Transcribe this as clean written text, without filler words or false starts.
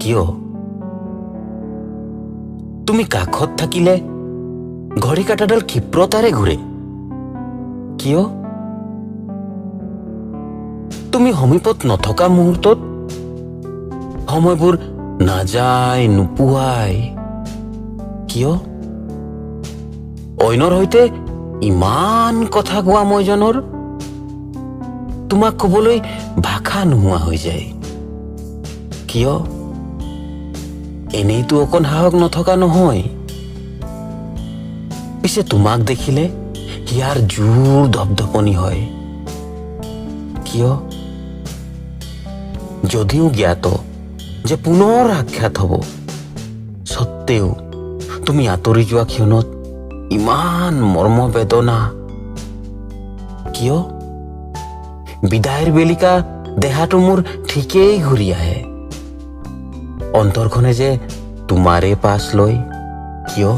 কিয়? তুমি কাষত থাকিলে ঘড়ী কাঁটাডাল ক্ষিপ্ৰতাৰে ঘূৰে কিয়? তুমি সমীপত নথকা মুহূৰ্তত সময়বোৰ নাযায় নোপোৱাই কিয়? অইনৰ সৈতে ইমান কথা কোৱা মইজনৰ তোমাক কবলৈ ভাষা নোহোৱা হৈ যায় কিয়? এনেইতো অকণ সাহস নথকা নহয়, পিছে তোমাক দেখিলে হিয়াৰ জোৰ ধপধপনি হয় কিয়? যদিও জ্ঞাত যে পুনৰ সাক্ষাৎ হব, সত্ত্বেও তুমি আঁতৰি যোৱা ক্ষণত ইমান মৰ্মবেদনা কিয়? বিদায়ৰ বেলিকা দেহাটো মোৰ ঠিকেই ঘূৰি আহে, অন্তৰখনে যে তোমাৰে পাছ লয় কিয়?